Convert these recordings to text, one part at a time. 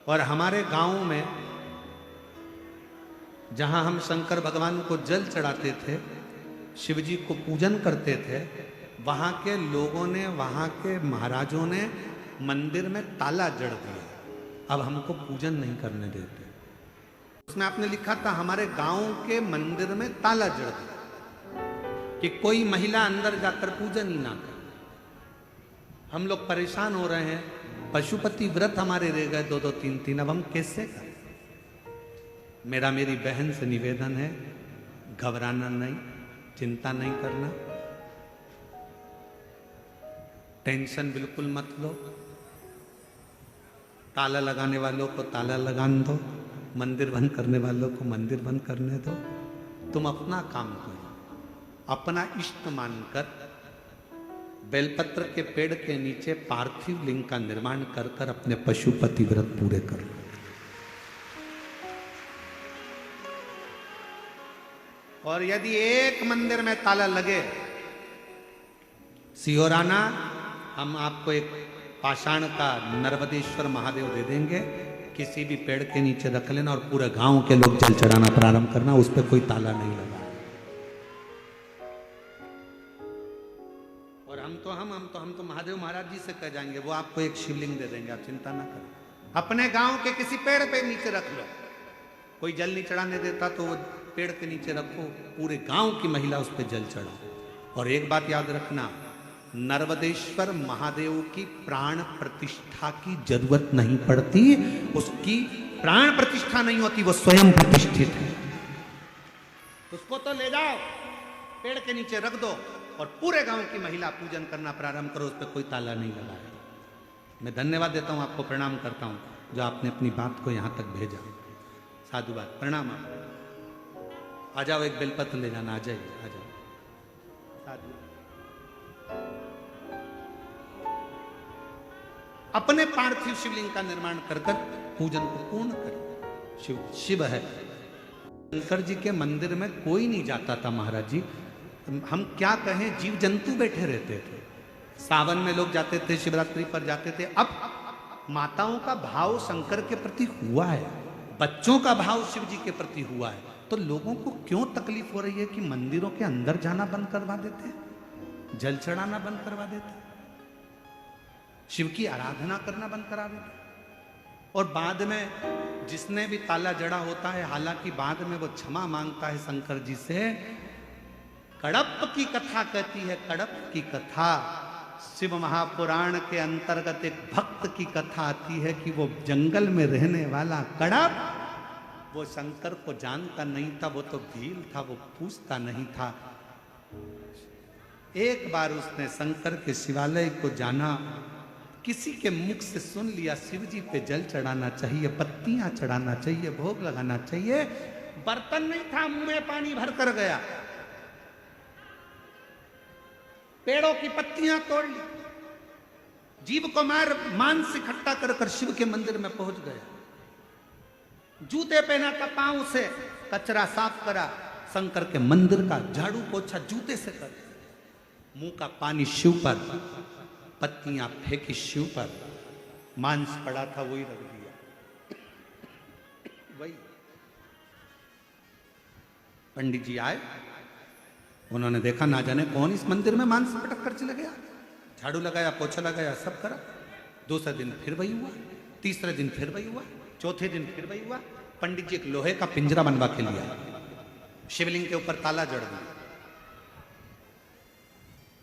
और हमारे गांव में जहां हम शंकर भगवान को जल चढ़ाते थे, शिव जी को पूजन करते थे, वहां के लोगों ने, वहां के महाराजों ने मंदिर में ताला जड़ दिया। अब हमको पूजन नहीं करने देते। उसमें आपने लिखा था हमारे गांव के मंदिर में ताला जड़ दिया कि कोई महिला अंदर जाकर पूजन ही ना करे। हम लोग परेशान हो रहे हैं, पशुपति व्रत हमारे रह गए 2-2, 3-3, अब हम कैसे करें? मेरी बहन से निवेदन है, घबराना नहीं, चिंता नहीं करना, टेंशन बिल्कुल मत लो। ताला लगाने वालों को ताला लगाने दो, मंदिर बंद करने वालों को मंदिर बंद करने दो। तुम अपना काम करो, अपना इष्ट मानकर बेलपत्र के पेड़ के नीचे पार्थिव लिंग का निर्माण कर कर अपने पशुपति व्रत पूरे कर लो। और यदि एक मंदिर में ताला लगे, सिहोराना, हम आपको एक पाषाण का नर्मदेश्वर महादेव दे देंगे, किसी भी पेड़ के नीचे रख लेना और पूरे गांव के लोग जल चढ़ाना प्रारंभ करना, उस पर कोई ताला नहीं लगा। और हम तो महादेव महाराज जी से कह जाएंगे, वो आपको एक शिवलिंग दे देंगे, आप चिंता ना करें। अपने गांव के किसी पेड़ पे नीचे रख लो, कोई जल नहीं चढ़ाने देता तो वो पेड़ के नीचे रखो, पूरे गांव की महिला उस पर जल चढ़ाओ। और एक बात याद रखना, नर्मदेश्वर महादेव की प्राण प्रतिष्ठा की जरूरत नहीं पड़ती, उसकी प्राण प्रतिष्ठा नहीं होती, वो स्वयं प्रतिष्ठित है। उसको तो ले जाओ, पेड़ के नीचे रख दो और पूरे गांव की महिला पूजन करना प्रारंभ करो, उस पर कोई ताला नहीं लगाया। मैं धन्यवाद देता हूं, आपको प्रणाम करता हूं जो आपने अपनी बात को यहां तक भेजा। साधुवाद, प्रणाम। आ जाओ, एक बेलपत्र ले जाना, आ जाइए, आ जाओ। साधु अपने पार्थिव शिवलिंग का निर्माण कर कर पूजन को पूर्ण करें। शिव है। शंकर जी के मंदिर में कोई नहीं जाता था महाराज जी, हम क्या कहें, जीव जंतु बैठे रहते थे। सावन में लोग जाते थे, शिवरात्रि पर जाते थे। अब माताओं का भाव शंकर के प्रति हुआ है, बच्चों का भाव शिव जी के प्रति हुआ है, तो लोगों को क्यों तकलीफ हो रही है कि मंदिरों के अंदर जाना बंद करवा देते हैं, जल चढ़ाना बंद करवा देते हैं, शिव की आराधना करना बंद करा देते हैं। और बाद में जिसने भी ताला जड़ा होता है, हालांकि बाद में वो क्षमा मांगता है शंकर जी से। कड़प की कथा कहती है, कड़प की कथा शिव महापुराण के अंतर्गत एक भक्त की कथा आती है कि वो जंगल में रहने वाला कड़प, वो शंकर को जानता नहीं था, वो तो भील था, वो पूछता नहीं था। एक बार उसने शंकर के शिवालय को जाना, किसी के मुख से सुन लिया शिव जी पे जल चढ़ाना चाहिए, पत्तियां चढ़ाना चाहिए, भोग लगाना चाहिए। बर्तन नहीं था, मुंह में पानी भर कर गया, पेड़ों की पत्तियां तोड़ ली, जीभ को मार मांस इकट्ठा कर कर शिव के मंदिर में पहुंच गया। जूते पहना था, पांव से कचरा साफ करा, शंकर के मंदिर का झाड़ू पोछा जूते से कर, मुंह का पानी शिव पर, पत्तियां फेंकी शिव पर, मांस पड़ा था वही रख दिया। वही पंडित जी आए, उन्होंने देखा ना जाने कौन इस मंदिर में मांस पटक कर चले गया। झाड़ू लगाया, पोछा लगाया, सब करा। दूसरे दिन फिर वही हुआ, तीसरे दिन फिर वही हुआ, चौथे दिन फिर वही हुआ। पंडित जी एक लोहे का पिंजरा बनवा के लिया, शिवलिंग के ऊपर ताला जड़ दिया।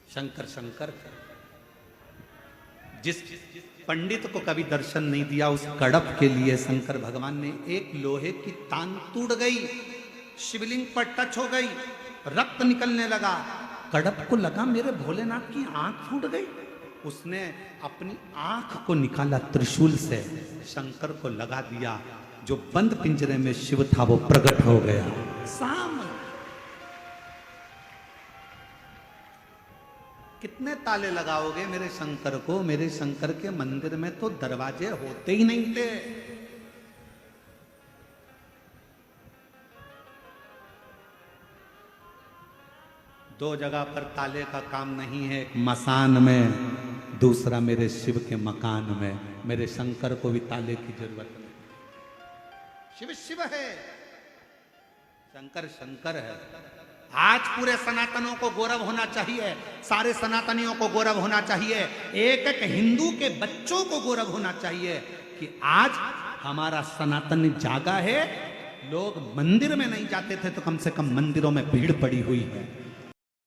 शंकर शंकर जिस पंडित को कभी दर्शन नहीं दिया, उस कड़प के लिए शंकर भगवान ने एक लोहे की तान टूट गई, शिवलिंग पर टच हो गई, रक्त निकलने लगा। कड़प को लगा मेरे भोलेनाथ की आंख फूट गई, उसने अपनी आंख को निकाला त्रिशूल से, शंकर को लगा दिया। जो बंद पिंजरे में शिव था वो प्रकट हो गया सामने। कितने ताले लगाओगे मेरे शंकर को? मेरे शंकर के मंदिर में तो दरवाजे होते ही नहीं थे। दो जगह पर ताले का काम नहीं है, एक मसान में, दूसरा मेरे शिव के मकान में। मेरे शंकर को भी ताले की जरूरत नहीं। शिव शिव है, शंकर शंकर है। आज पूरे सनातनों को गौरव होना चाहिए, सारे सनातनियों को गौरव होना चाहिए, एक एक हिंदू के बच्चों को गौरव होना चाहिए कि आज हमारा सनातन जागा है। लोग मंदिर में नहीं जाते थे तो कम से कम मंदिरों में भीड़ पड़ी हुई है।